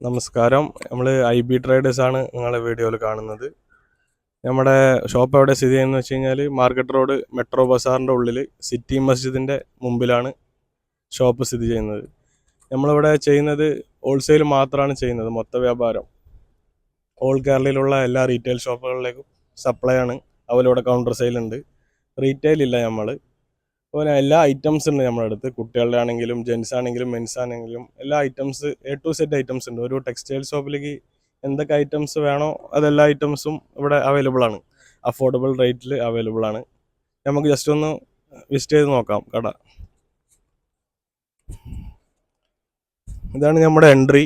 നമസ്കാരം. നമ്മൾ IB traders ആണ് നിങ്ങളെ വീഡിയോയിൽ കാണുന്നത്. നമ്മുടെ ഷോപ്പ് എവിടെ സ്ഥിതി ചെയ്യുന്നത് വെച്ച് കഴിഞ്ഞാൽ മാർക്കറ്റ് റോഡ് മെട്രോ ബസാറിൻ്റെ ഉള്ളിൽ സിറ്റി മസ്ജിദിൻ്റെ മുമ്പിലാണ് ഷോപ്പ് സ്ഥിതി ചെയ്യുന്നത്. നമ്മളിവിടെ ചെയ്യുന്നത് ഹോൾസെയിൽ മാത്രമാണ് ചെയ്യുന്നത്, മൊത്ത വ്യാപാരം. ഓൾ കേരളയിലുള്ള എല്ലാ റീറ്റെയിൽ ഷോപ്പുകളിലേക്കും സപ്ലൈ ആണ്. അതുപോലെ ഇവിടെ കൗണ്ടർ സെയിൽ ഉണ്ട്. റീറ്റെയിൽ ഇല്ല. അതുപോലെ എല്ലാ ഐറ്റംസ് ഉണ്ട് നമ്മുടെ അടുത്ത്. കുട്ടികളുടെ ആണെങ്കിലും ജെൻസ് ആണെങ്കിലും മെൻസ് ആണെങ്കിലും എല്ലാ items A to Z items ഉണ്ട്. ഒരു ടെക്സ്റ്റൈൽ ഷോപ്പിലേക്ക് എന്തൊക്കെ ഐറ്റംസ് വേണോ അതെല്ലാ ഐറ്റംസും ഇവിടെ അവൈലബിൾ ആണ്. അഫോർഡബിൾ റേറ്റിൽ അവൈലബിൾ ആണ്. നമുക്ക് ജസ്റ്റ് ഒന്ന് വിസിറ്റ് ചെയ്ത് നോക്കാം കട. ഇതാണ് നമ്മുടെ എൻട്രി.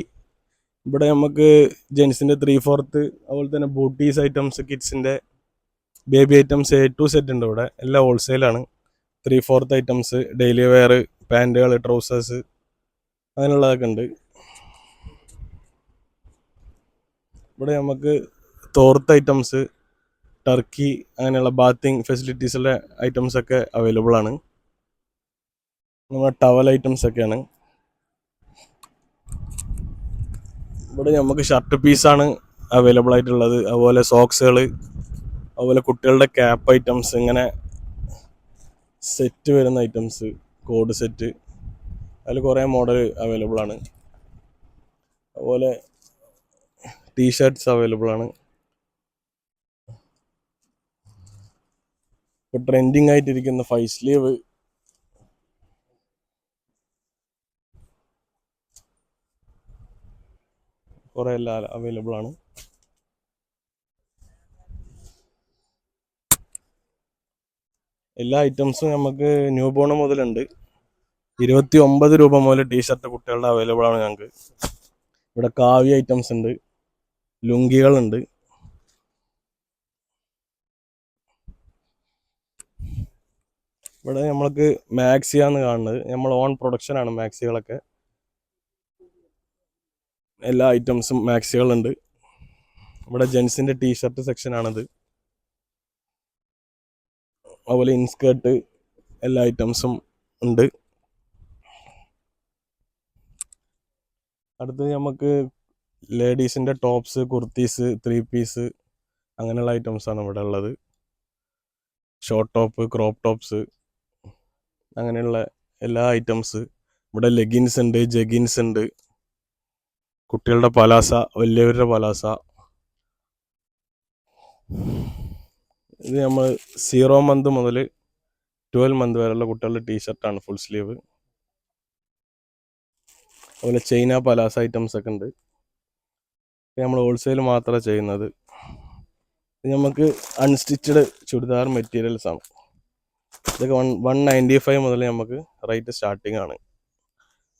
ഇവിടെ നമുക്ക് ജെൻസിൻ്റെ 3/4, അതുപോലെ തന്നെ ബൂട്ടീസ് ഐറ്റംസ്, കിഡ്സിൻ്റെ baby items A to Z ഉണ്ട്. ഇവിടെ എല്ലാം ഹോൾസെയിലാണ്. 3/4 ഐറ്റംസ്, ഡെയിലി വെയർ, പാൻറ്റുകൾ, ട്രൗസേഴ്സ് അങ്ങനെയുള്ളതൊക്കെ ഉണ്ട്. ഇവിടെ നമുക്ക് തോർത്ത് ഐറ്റംസ്, ടർക്കി അങ്ങനെയുള്ള ബാത്തിങ് ഫെസിലിറ്റീസുള്ള ഐറ്റംസൊക്കെ അവൈലബിൾ ആണ്. നമ്മുടെ ടവൽ ഐറ്റംസ് ഒക്കെയാണ്. ഇവിടെ നമുക്ക് ഷർട്ട് പീസാണ് അവൈലബിൾ ആയിട്ടുള്ളത്. അതുപോലെ സോക്സുകൾ, അതുപോലെ കുട്ടികളുടെ ക്യാപ്പ് ഐറ്റംസ്, ഇങ്ങനെ സെറ്റ് വരുന്ന ഐറ്റംസ്, കോഡ് സെറ്റ്, അതിൽ കുറേ മോഡൽ അവൈലബിൾ ആണ്. അതുപോലെ ടീഷർട്ട്സ് അവൈലബിൾ ആണ്. ഇപ്പോൾ ട്രെൻഡിങ് ആയിട്ടിരിക്കുന്ന 5 സ്ലീവ്, കുറേ എല്ലാം അവൈലബിൾ ആണ്. എല്ലാ ഐറ്റംസും നമുക്ക് ന്യൂ ബോൺ മുതലുണ്ട്. 29 രൂപ മുതൽ ടീഷർട്ട് കുട്ടികളുടെ അവൈലബിൾ ആണ് ഞങ്ങൾക്ക്. ഇവിടെ കാവി ഐറ്റംസ് ഉണ്ട്, ലുങ്കികളുണ്ട്. ഇവിടെ നമ്മൾക്ക് മാക്സിയാണ് കാണുന്നത്. നമ്മൾ ഓൺ പ്രൊഡക്ഷനാണ് മാക്സികളൊക്കെ. എല്ലാ ഐറ്റംസും മാക്സികളുണ്ട്. ഇവിടെ ജെൻസിൻ്റെ ടീഷർട്ട് സെക്ഷനാണിത്. അതുപോലെ ഇൻസ്കേർട്ട് എല്ലാ ഐറ്റംസും ഉണ്ട്. അടുത്ത് നമുക്ക് ലേഡീസിൻ്റെ ടോപ്സ്, കുർത്തീസ്, 3 പീസ് അങ്ങനെയുള്ള ഐറ്റംസാണ് ഇവിടെ ഉള്ളത്. ഷോർട്ട് ടോപ്പ്, ക്രോപ്പ് ടോപ്സ് അങ്ങനെയുള്ള എല്ലാ ഐറ്റംസ്. ഇവിടെ ലെഗിൻസ് ഉണ്ട്, ജഗിൻസ് ഉണ്ട്, കുട്ടികളുടെ പലാസ, വലിയവരുടെ പലാസ. ഇത് നമ്മൾ 0 മന്ത് മുതൽ 12 മന്ത് വരെയുള്ള കുട്ടികളുടെ ടീഷർട്ടാണ്, ഫുൾ സ്ലീവ്. അതുപോലെ ചൈന പലാസ ഐറ്റംസ് ഒക്കെ ഉണ്ട്. നമ്മൾ ഹോൾസെയിൽ മാത്രമേ ചെയ്യുന്നത്. ഇത് നമുക്ക് അൺസ്റ്റിച്ചഡ് ചുരിദാർ മെറ്റീരിയൽസ് ആണ്. ഇതൊക്കെ 195 മുതൽ നമുക്ക് റേറ്റ് സ്റ്റാർട്ടിങ് ആണ്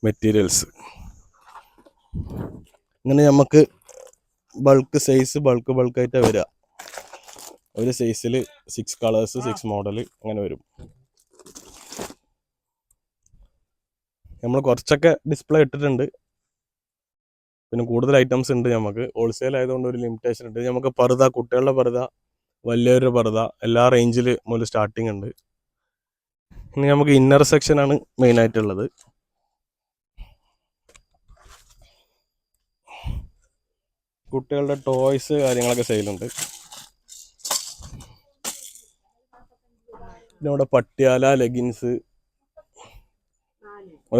മെറ്റീരിയൽസ്. ഇങ്ങനെ നമുക്ക് ബൾക്ക് സൈസ് ബൾക്കായിട്ടാണ് വരിക. ഒരു സൈസിൽ 6 കളേഴ്സ്, 6 മോഡൽ അങ്ങനെ വരും. നമ്മൾ കുറച്ചൊക്കെ ഡിസ്പ്ലേ ഇട്ടിട്ടുണ്ട്. പിന്നെ കൂടുതൽ ഐറ്റംസ് ഉണ്ട്. നമുക്ക് ഹോൾസെയിൽ ആയതുകൊണ്ട് ഒരു ലിമിറ്റേഷൻ ഉണ്ട്. നമുക്ക് പർദ്ദ, കുട്ടികളുടെ പർദ്ദ, വലിയൊരു പർദ്ദ എല്ലാ റേഞ്ചിൽ മുതൽ സ്റ്റാർട്ടിങ് ഉണ്ട്. ഇനി നമുക്ക് ഇന്നർ സെക്ഷനാണ് മെയിനായിട്ടുള്ളത്. കുട്ടികളുടെ ടോയ്സ് കാര്യങ്ങളൊക്കെ സെയിലുണ്ട്. പിന്നെ ഇവിടെ Patiala, leggings,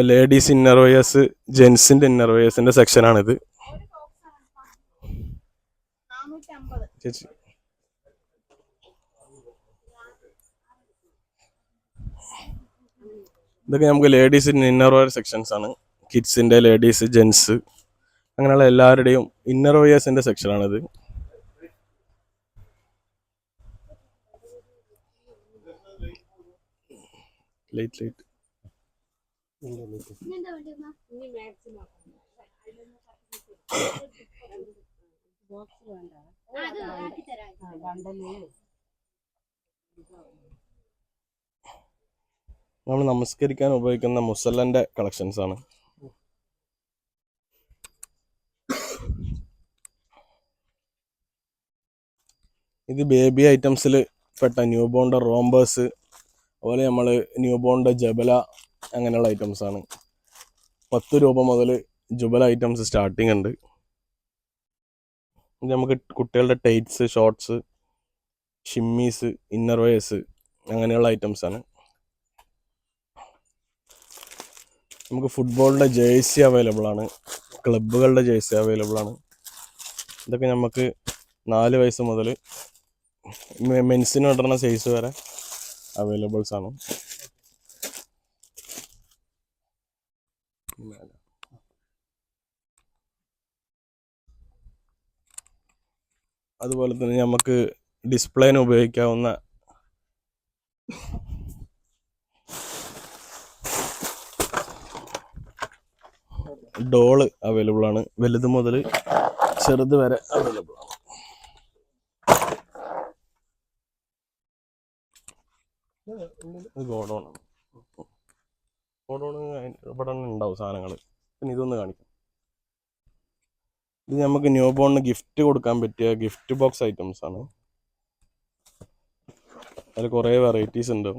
ladies inner wears, ജെൻസിൻ്റെ ഇന്നർ വെയേഴ്സിൻ്റെ സെക്ഷനാണിത്. ചേച്ചി ഇതൊക്കെ നമുക്ക് ലേഡീസിൻ്റെ ഇന്നർ വെയർ സെക്ഷൻസ് ആണ്. കിഡ്സിൻ്റെ, ലേഡീസ്, ജെൻസ് അങ്ങനെയുള്ള എല്ലാവരുടെയും ഇന്നർ വെയേഴ്സിൻ്റെ സെക്ഷനാണിത്. ലൈറ്റ് നമ്മൾ നമസ്കരിക്കാൻ ഉപയോഗിക്കുന്ന മുസല്ലൻ്റെ കളക്ഷൻസ് ആണ്. ഇത് ബേബി ഐറ്റംസിൽ പെട്ട ന്യൂ ബോണിൻ്റെ റോംബേഴ്സ്, അതുപോലെ നമ്മൾ ന്യൂ ബോണിൻ്റെ ജബല അങ്ങനെയുള്ള ഐറ്റംസാണ്. 10 രൂപ മുതൽ ജുബല ഐറ്റംസ് സ്റ്റാർട്ടിങ് ഉണ്ട്. ഇത് നമുക്ക് കുട്ടികളുടെ ടൈറ്റ്സ്, ഷോർട്സ്, ഷിമ്മീസ്, ഇന്നർ വെയേഴ്സ് അങ്ങനെയുള്ള ഐറ്റംസ് ആണ്. നമുക്ക് ഫുട്ബോളിൻ്റെ ജേഴ്സി അവൈലബിൾ ആണ്, ക്ലബ്ബുകളുടെ ജേഴ്സി അവൈലബിൾ ആണ്. ഇതൊക്കെ നമുക്ക് 4 വയസ്സ് മുതൽ മെൻസിന് ഇടുന്ന സൈസ് വരെ അവൈലബിൾസ് ആണ്. അതുപോലെ തന്നെ നമുക്ക് ഡിസ്പ്ലേന് ഉപയോഗിക്കാവുന്ന ഡോള് അവൈലബിൾ ആണ്. വലുത് മുതൽ ചെറുത് വരെ അവൈലബിൾ ആണ്. ഗോഡൗൺ ഇവിടെ ഉണ്ടാവും സാധനങ്ങൾ. പിന്നെ ഇതൊന്ന് കാണിക്കാം. ഇത് നമുക്ക് ന്യൂ ബോണിന് ഗിഫ്റ്റ് കൊടുക്കാൻ പറ്റിയ ഗിഫ്റ്റ് ബോക്സ് ഐറ്റംസ് ആണ്. അതിൽ കുറേ വെറൈറ്റീസ് ഉണ്ട്.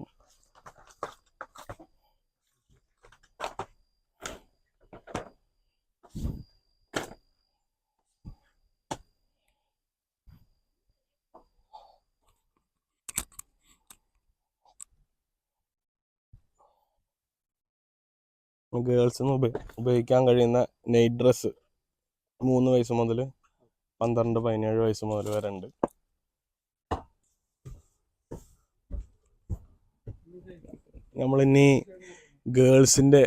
ഗേൾസിന് ഉപയോഗിക്കാൻ കഴിയുന്ന നൈറ്റ് ഡ്രസ്സ് 3 വയസ്സ് മുതൽ 12-17 വയസ്സ് മുതൽ വരെ ഉണ്ട്. നമ്മളിനി ഗേൾസിൻ്റെ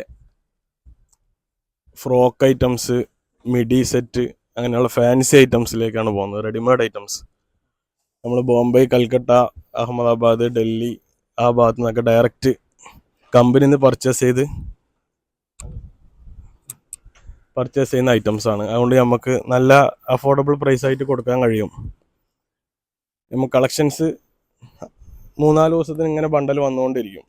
ഫ്രോക്ക് ഐറ്റംസ്, മിഡി സെറ്റ് അങ്ങനെയുള്ള ഫാൻസി ഐറ്റംസിലേക്കാണ് പോകുന്നത്. റെഡിമെയ്ഡ് ഐറ്റംസ് നമ്മൾ ബോംബെ, കൽക്കട്ട, അഹമ്മദാബാദ്, ഡൽഹി ആ ഭാഗത്തു നിന്നൊക്കെ ഡയറക്റ്റ് കമ്പനിയിൽ നിന്ന് പർച്ചേസ് ചെയ്യുന്ന ഐറ്റംസ് ആണ്. അതുകൊണ്ട് നമുക്ക് നല്ല അഫോർഡബിൾ പ്രൈസ് ആയിട്ട് കൊടുക്കാൻ കഴിയും. നമുക്ക് കളക്ഷൻസ് 3-4 ദിവസത്തിന് ഇങ്ങനെ ബണ്ടൽ വന്നുകൊണ്ടിരിക്കും.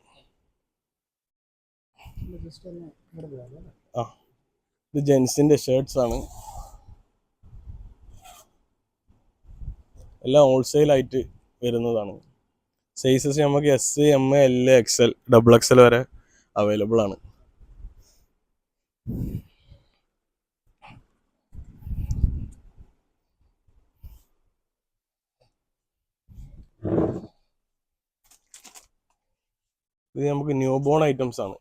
ഇത് ജെൻസിൻ്റെ ഷർട്ട്സ് ആണ്. എല്ലാം ഹോൾസെയിലായിട്ട് വരുന്നതാണ്. സൈസസ് നമുക്ക് S, M, L, XL, XXL വരെ അവൈലബിൾ ആണ്. ഇത് നമുക്ക് ന്യൂ ബോൺ ഐറ്റംസ് ആണ്.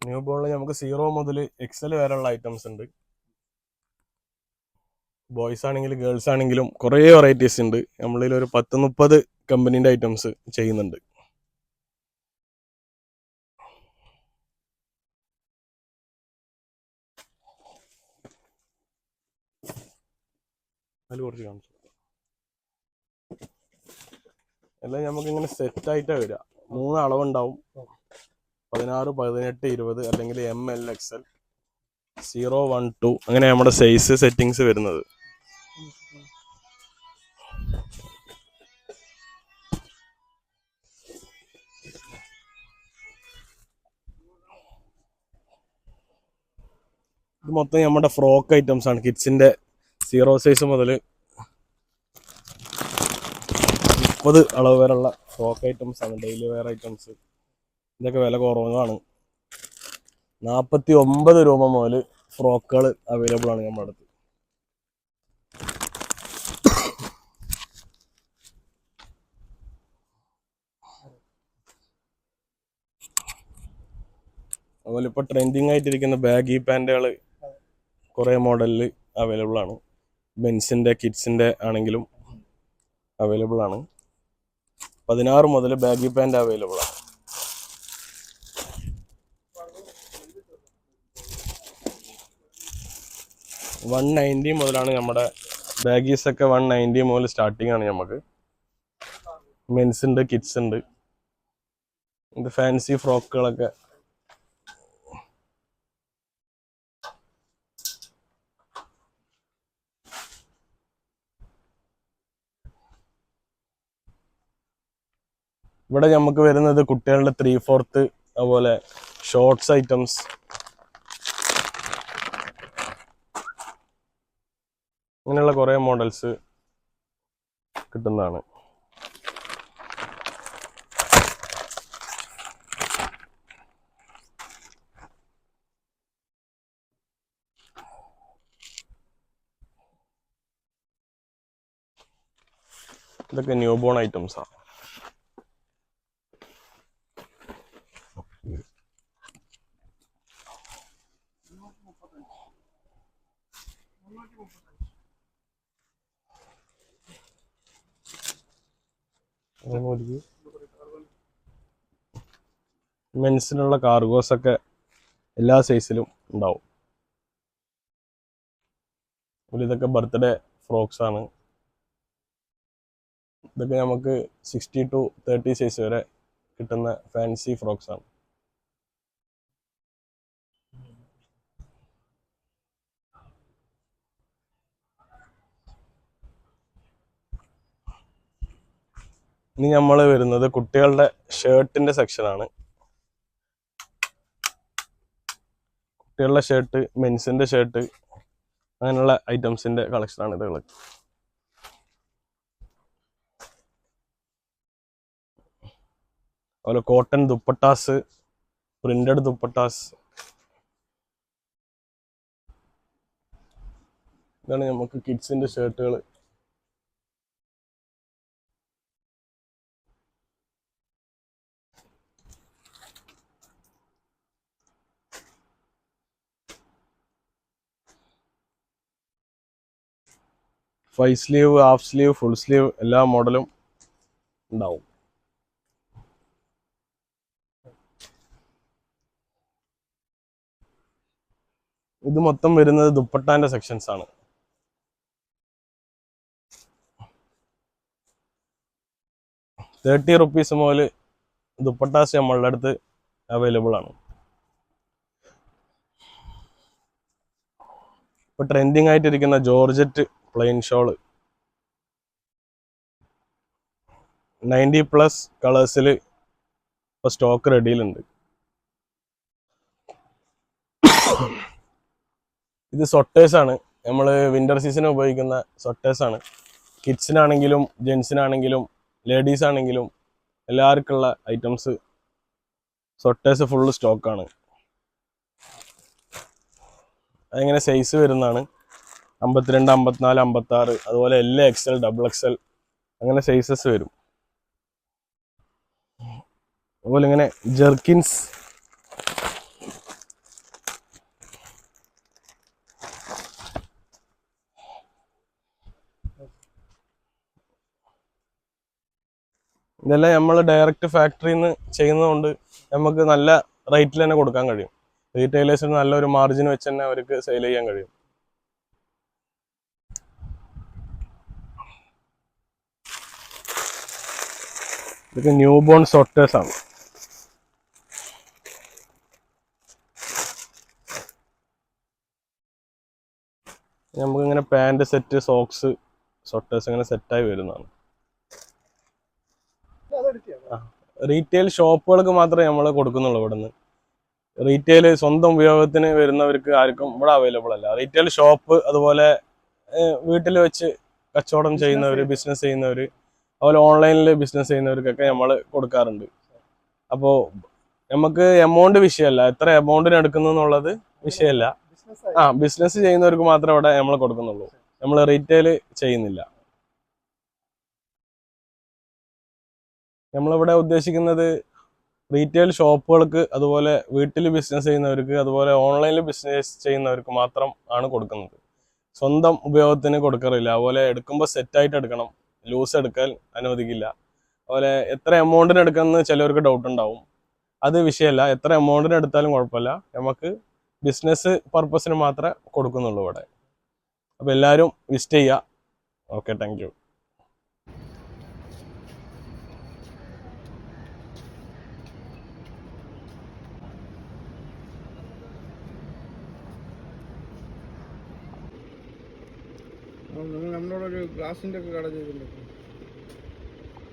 ന്യൂ ബോണിൽ നമുക്ക് 0 മുതൽ XL വരെയുള്ള ഐറ്റംസ് ഉണ്ട്. ബോയ്സ് ആണെങ്കിലും ഗേൾസ് ആണെങ്കിലും കുറേ വെറൈറ്റീസ് ഉണ്ട്. നമ്മളിൽ ഒരു 10-30 കമ്പനീൻ്റെ ഐറ്റംസ് ചെയ്യുന്നുണ്ട്. അതിൽ കുറച്ച് കാണിച്ചു എല്ലാം നമുക്കിങ്ങനെ സെറ്റായിട്ടാണ് വരിക. 3 അളവുണ്ടാവും: 16, 18, 20 അല്ലെങ്കിൽ M, L, XL, 0, 1, 2 അങ്ങനെ നമ്മുടെ സൈസ് സെറ്റിങ്സ് വരുന്നത്. ഇത് മൊത്തം നമ്മുടെ ഫ്രോക്ക് ഐറ്റംസ് ആണ്. കിഡ്സിൻ്റെ 0 സൈസ് മുതൽ 30 അളവ് വരെയുള്ള ഫ്രോക്ക് ഐറ്റംസ് ആണ്. ഡെയിലി വെയർ ഐറ്റംസ് ഇതൊക്കെ വില കുറവാണ്. 49 രൂപ മുതൽ ഫ്രോക്കുകൾ അവൈലബിൾ ആണ് നമ്മുടെ അടുത്ത്. അതുപോലെ ഇപ്പോൾ ട്രെൻഡിങ് ആയിട്ടിരിക്കുന്ന ബാഗി പാൻറ്റുകൾ കുറേ മോഡലിൽ അവൈലബിൾ ആണ്. മെൻസിൻ്റെ, കിഡ്സിൻ്റെ ആണെങ്കിലും അവൈലബിൾ ആണ്. 16 മുതൽ ബാഗി പാൻറ് അവൈലബിൾ ആണ്. $190 മുതലാണ് നമ്മുടെ ബാഗീസൊക്കെ. 190 മുതൽ സ്റ്റാർട്ടിങ് ആണ് നമുക്ക്. മെൻസ് ഉണ്ട്, കിഡ്സ് ഉണ്ട്. ഇത് ഫാൻസി ഫ്രോക്കുകളൊക്കെ ഇവിടെ നമുക്ക് വരുന്നത്. കുട്ടികളുടെ 3/4, അതുപോലെ ഷോർട്സ് ഐറ്റംസ്, അങ്ങനെയുള്ള കുറേ മോഡൽസ് കിട്ടുന്നതാണ്. ഇതൊക്കെ ന്യൂ ബോൺ ഐറ്റംസാണ്. മെൻസിനുള്ള കാർഗോസൊക്കെ എല്ലാ സൈസിലും ഉണ്ടാവും. ഇതൊക്കെ ബർത്ത്ഡേ ഫ്രോക്സ് ആണ്. ഇതൊക്കെ നമുക്ക് 60 to 30 സൈസ് വരെ കിട്ടുന്ന ഫാൻസി ഫ്രോക്സ് ആണ്. ഇനി നമ്മൾ വരുന്നത് കുട്ടികളുടെ ഷർട്ടിന്റെ സെക്ഷനാണ്. കുട്ടികളുടെ ഷർട്ട്, മെൻസിന്റെ ഷർട്ട്, അങ്ങനെയുള്ള ഐറ്റംസിന്റെ കളക്ഷനാണ് ഇതുകൾ. അതുപോലെ കോട്ടൺ ദുപ്പട്ടാസ്, പ്രിന്റഡ് ദുപ്പട്ടാസ്. ഇതാണ് നമുക്ക് കിഡ്സിന്റെ ഷർട്ടുകൾ. Five sleeve, half sleeve, full sleeve എല്ലാ മോഡലും ഉണ്ടാവും. ഇത് മൊത്തം വരുന്നത് ദുപ്പട്ടാന്റെ സെക്ഷൻസ് ആണ്. ₹30 മുതൽ ദുപ്പട്ടാസ് നമ്മളുടെ അടുത്ത് അവൈലബിൾ ആണ്. ഇപ്പൊ ട്രെൻഡിങ് ആയിട്ടിരിക്കുന്ന ജോർജറ്റ് പ്ലെയിൻ ഷോള് 90+ കളേഴ്സിൽ ഇപ്പൊ സ്റ്റോക്ക് റെഡിയിലുണ്ട്. ഇത് സൊട്ടേഴ്സ് ആണ്. നമ്മൾ വിന്റർ സീസണിൽ ഉപയോഗിക്കുന്ന സൊട്ടേഴ്സ് ആണ്. കിഡ്സിനാണെങ്കിലും ജെൻസിനാണെങ്കിലും ലേഡീസ് ആണെങ്കിലും എല്ലാവർക്കുള്ള ഐറ്റംസ് സൊട്ടേഴ്സ് ഫുള്ള് സ്റ്റോക്കാണ്. അതിങ്ങനെ സൈസ് വരുന്നതാണ് 52, 54, 56, അതുപോലെ XL, XXL അങ്ങനെ സൈസസ് വരും. അതുപോലെ ഇങ്ങനെ ജെർക്കിൻസ്, ഇതെല്ലാം നമ്മൾ ഡയറക്റ്റ് ഫാക്ടറിയിൽ നിന്ന് ചെയ്യുന്നതുകൊണ്ട് നമുക്ക് നല്ല റേറ്റിൽ തന്നെ കൊടുക്കാൻ കഴിയും. റീറ്റെയിലേഴ്സിന് നല്ലൊരു മാർജിൻ വെച്ച് തന്നെ അവർക്ക് സെയിൽ ചെയ്യാൻ കഴിയും. ഇതൊക്കെ ന്യൂ ബോൺ സോട്ടേഴ്സ് ആണ്. നമുക്കിങ്ങനെ പാൻറ് സെറ്റ്, സോക്സ്, സോട്ടേഴ്സ് അങ്ങനെ സെറ്റായി വരുന്നതാണ്. റീറ്റെയിൽ ഷോപ്പുകൾക്ക് മാത്രമേ നമ്മൾ കൊടുക്കുന്നുള്ളൂ. ഇവിടുന്ന് റീറ്റെയിൽ സ്വന്തം ഉപയോഗത്തിന് വരുന്നവർക്ക് ആർക്കും ഇവിടെ അവൈലബിൾ അല്ല. റീറ്റെയിൽ ഷോപ്പ്, അതുപോലെ വീട്ടിൽ വെച്ച് കച്ചവടം ചെയ്യുന്നവർ, ബിസിനസ് ചെയ്യുന്നവർ, അതുപോലെ ഓൺലൈനിൽ ബിസിനസ് ചെയ്യുന്നവർക്കൊക്കെ നമ്മൾ കൊടുക്കാറുണ്ട്. അപ്പോൾ നമുക്ക് എമൗണ്ട് വിഷയമല്ല, എത്ര എമൗണ്ടിന് എടുക്കുന്നു എന്നുള്ളത് വിഷയമല്ല. ബിസിനസ് ചെയ്യുന്നവർക്ക് മാത്രമേ ഇവിടെ നമ്മൾ കൊടുക്കുന്നുള്ളൂ. നമ്മൾ റീറ്റെയിൽ ചെയ്യുന്നില്ല. നമ്മളിവിടെ ഉദ്ദേശിക്കുന്നത് റീറ്റെയിൽ ഷോപ്പുകൾക്ക്, അതുപോലെ വീട്ടിൽ ബിസിനസ് ചെയ്യുന്നവർക്ക്, അതുപോലെ ഓൺലൈനിൽ ബിസിനസ് ചെയ്യുന്നവർക്ക് മാത്രം ആണ് കൊടുക്കുന്നത്. സ്വന്തം ഉപയോഗത്തിന് കൊടുക്കാറില്ല. അതുപോലെ എടുക്കുമ്പോൾ സെറ്റായിട്ട് എടുക്കണം, ലൂസ് എടുക്കാൻ അനുവദിക്കില്ല. അതുപോലെ എത്ര എമൗണ്ടിന് എടുക്കുമെന്ന് ചിലവർക്ക് ഡൗട്ട് ഉണ്ടാവും. അത് വിഷയമല്ല, എത്ര എമൗണ്ടിന് എടുത്താലും കുഴപ്പമില്ല. നമുക്ക് ബിസിനസ് പർപ്പസിന് മാത്രമേ കൊടുക്കുന്നുള്ളൂ ഇവിടെ. അപ്പോൾ എല്ലാവരും വിസിറ്റ് ചെയ്യുക. Okay, thank you. നമ്മളോടൊരു ഗ്ലാസിൻ്റെ ഒക്കെ കട ചെയ്തിട്ടുണ്ട്.